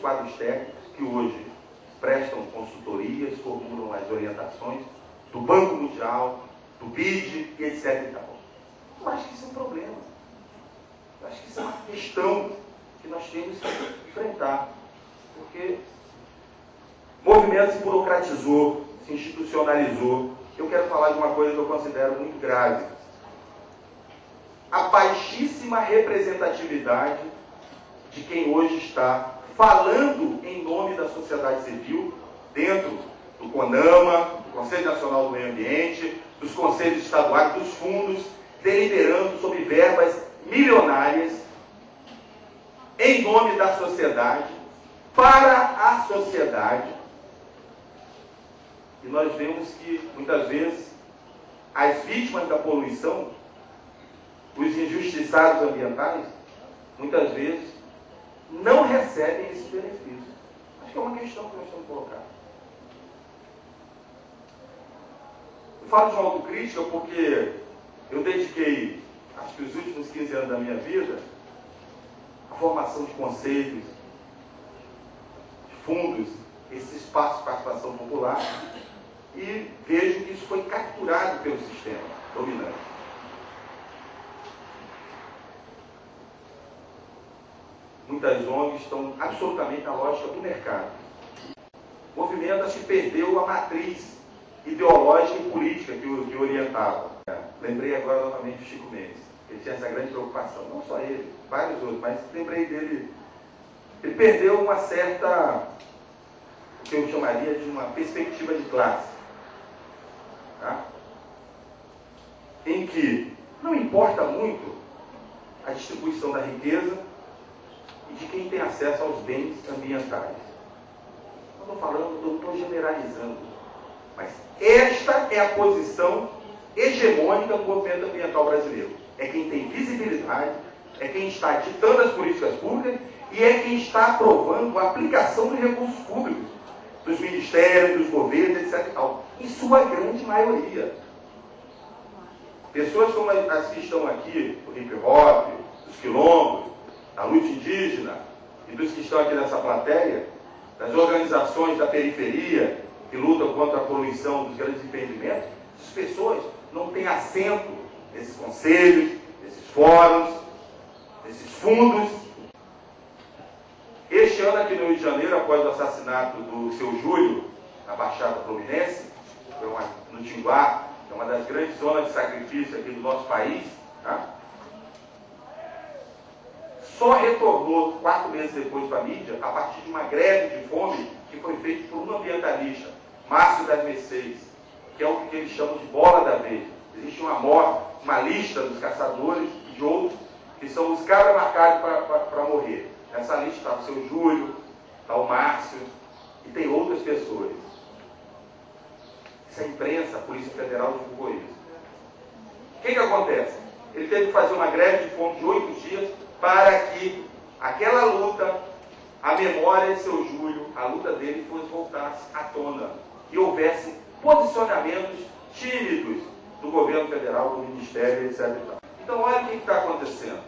quadros técnicos que hoje prestam consultorias, formulam as orientações do Banco Mundial, do BID e etc. e tal. Eu acho que isso é um problema. Eu acho que isso é uma questão que nós temos que enfrentar. Porque o movimento se burocratizou, se institucionalizou. Eu quero falar de uma coisa que eu considero muito grave. A baixíssima representatividade de quem hoje está falando em nome da sociedade civil, dentro do CONAMA, do Conselho Nacional do Meio Ambiente, dos conselhos estaduais, dos fundos, deliberando sobre verbas milionárias em nome da sociedade, para a sociedade. E nós vemos que, muitas vezes, as vítimas da poluição, os injustiçados ambientais, muitas vezes, não recebem esse benefício. Acho que é uma questão que nós temos que colocar. Eu falo de uma autocrítica porque eu dediquei, acho que os últimos 15 anos da minha vida, à formação de conselhos, de fundos, esse espaço de participação popular, e vejo que isso foi capturado pelo sistema dominante. Muitas ONGs estão absolutamente na lógica do mercado. O movimento, acho que perdeu a matriz ideológica e política que orientava. Lembrei agora novamente do Chico Mendes. Ele tinha essa grande preocupação. Não só ele, vários outros, mas lembrei dele. Ele perdeu uma certa, o que eu chamaria de uma perspectiva de classe. Tá? Em que não importa muito a distribuição da riqueza e de quem tem acesso aos bens ambientais. Não estou falando, não estou generalizando, mas esta é a posição hegemônica do movimento ambiental brasileiro. É quem tem visibilidade, é quem está ditando as políticas públicas e é quem está aprovando a aplicação dos recursos públicos, dos ministérios, dos governos, etc. e tal. Em sua grande maioria. Pessoas como as que estão aqui, do hip hop, dos quilombos, da luta indígena e dos que estão aqui nessa plateia, das organizações da periferia que lutam contra a poluição dos grandes empreendimentos, essas pessoas não têm assento nesses conselhos, nesses fóruns, nesses fundos. Este ano aqui no Rio de Janeiro, após o assassinato do seu Júlio, na Baixada Fluminense, no Tinguá, que é uma das grandes zonas de sacrifício aqui do nosso país, tá? Só retornou 4 meses depois para a mídia a partir de uma greve de fome que foi feita por um ambientalista, Márcio das Mercedes, que é o que eles chamam de bola da vez. Existe uma lista dos caçadores e de outros que são os cabras marcados para morrer. Nessa lista está o seu Júlio, está o Márcio e tem outras pessoas. Essa imprensa, a Polícia Federal divulgou isso. O que acontece? Ele teve que fazer uma greve de fome de 8 dias para que aquela luta, a memória de seu Júlio, a luta dele voltasse à tona e houvesse posicionamentos tímidos do governo federal, do Ministério, etc. Então, olha o que está acontecendo.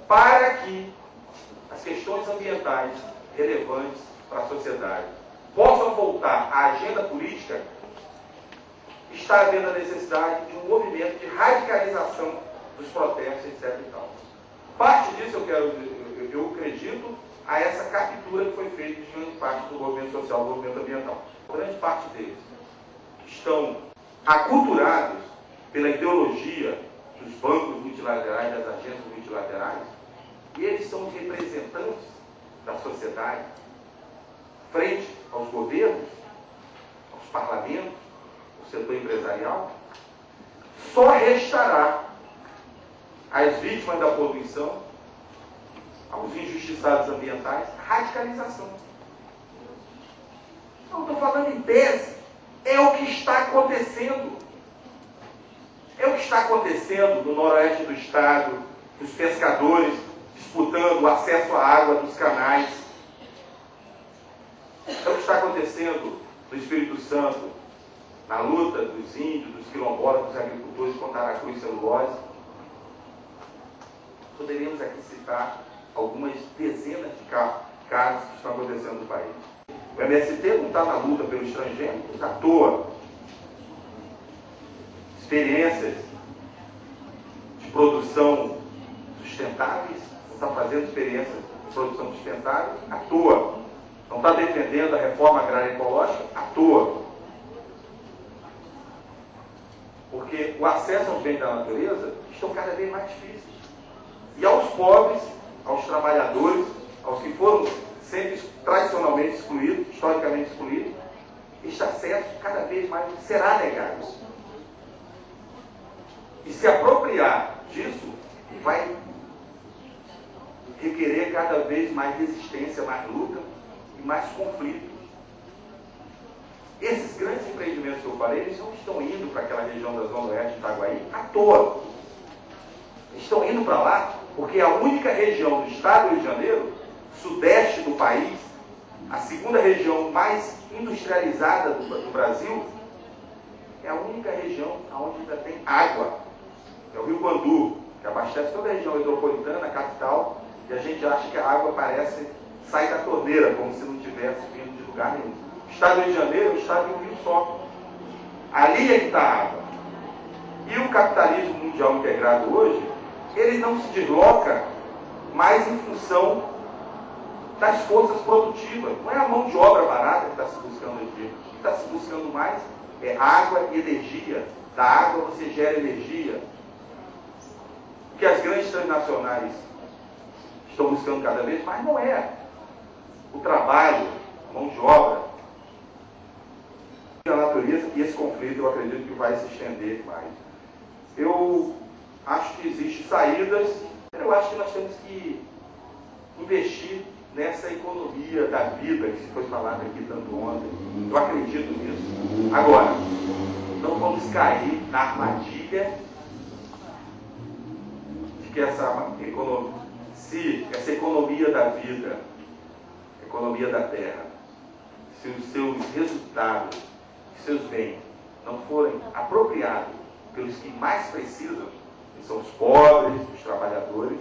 Para que as questões ambientais relevantes para a sociedade possam voltar à agenda política, está havendo a necessidade de um movimento de radicalização dos protestos, etc. e tal. Parte disso eu acredito a essa captura que foi feita de grande parte do movimento social, do movimento ambiental. Grande parte deles estão aculturados pela ideologia dos bancos multilaterais, das agências multilaterais, e eles são os representantes da sociedade frente aos governos, aos parlamentos, ao setor empresarial. Só restará às vítimas da poluição, aos injustiçados ambientais, a radicalização. Não estou falando em tese, é o que está acontecendo. É o que está acontecendo no noroeste do estado, os pescadores disputando o acesso à água dos canais. É o que está acontecendo no Espírito Santo, na luta dos índios, dos quilombolas, dos agricultores contra a cruz e celulose. Poderíamos aqui citar algumas dezenas de casos casos que estão acontecendo no país. O MST não está na luta pelo estrangeiro à toa. Experiências de produção sustentáveis, não está fazendo experiências de produção sustentável à toa. Não está defendendo a reforma agrária ecológica à toa. Porque o acesso aos bens da natureza estão cada vez mais difíceis. E aos pobres, aos trabalhadores, aos que foram sempre tradicionalmente excluídos, historicamente excluídos, este acesso cada vez mais será negado. E se apropriar disso vai requerer cada vez mais resistência, mais luta e mais conflito. Esses grandes empreendimentos que eu falei, eles não estão indo para aquela região da Zona Oeste de Itaguaí à toa. Eles estão indo para lá porque a única região do estado do Rio de Janeiro, sudeste do país, a segunda região mais industrializada do Brasil, é a única região onde ainda tem água. É o Rio Guandu, que abastece toda a região metropolitana, a capital, e a gente acha que a água sai da torneira, como se não tivesse vindo de lugar nenhum. O estado do Rio de Janeiro é o estado de um rio só. Ali é que está a água. E o capitalismo mundial integrado hoje, ele não se desloca mais em função das forças produtivas. Não é a mão de obra barata que está se buscando aqui. O que está se buscando mais é água e energia. Da água você gera energia. O que as grandes transnacionais estão buscando cada vez mais não é o trabalho, a mão de obra, a natureza, e esse conflito eu acredito que vai se estender mais. Eu acho que existem saídas, eu acho que nós temos que investir nessa economia da vida que se foi falado aqui tanto ontem. Eu acredito nisso. Agora, não vamos cair na armadilha de que essa economia da vida, economia da terra, se os seus resultados, seus bens não forem apropriados pelos que mais precisam, que são os pobres, os trabalhadores,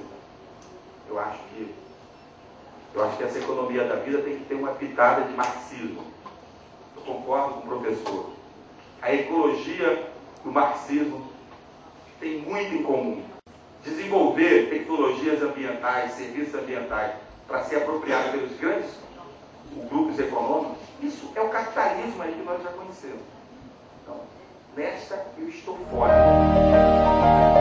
eu acho que essa economia da vida tem que ter uma pitada de marxismo. Eu concordo com o professor. A ecologia e o marxismo têm muito em comum. Desenvolver tecnologias ambientais, serviços ambientais, para ser apropriado pelos grandes grupos econômicos, isso é o capitalismo aí que nós já conhecemos. Então, nesta eu estou fora.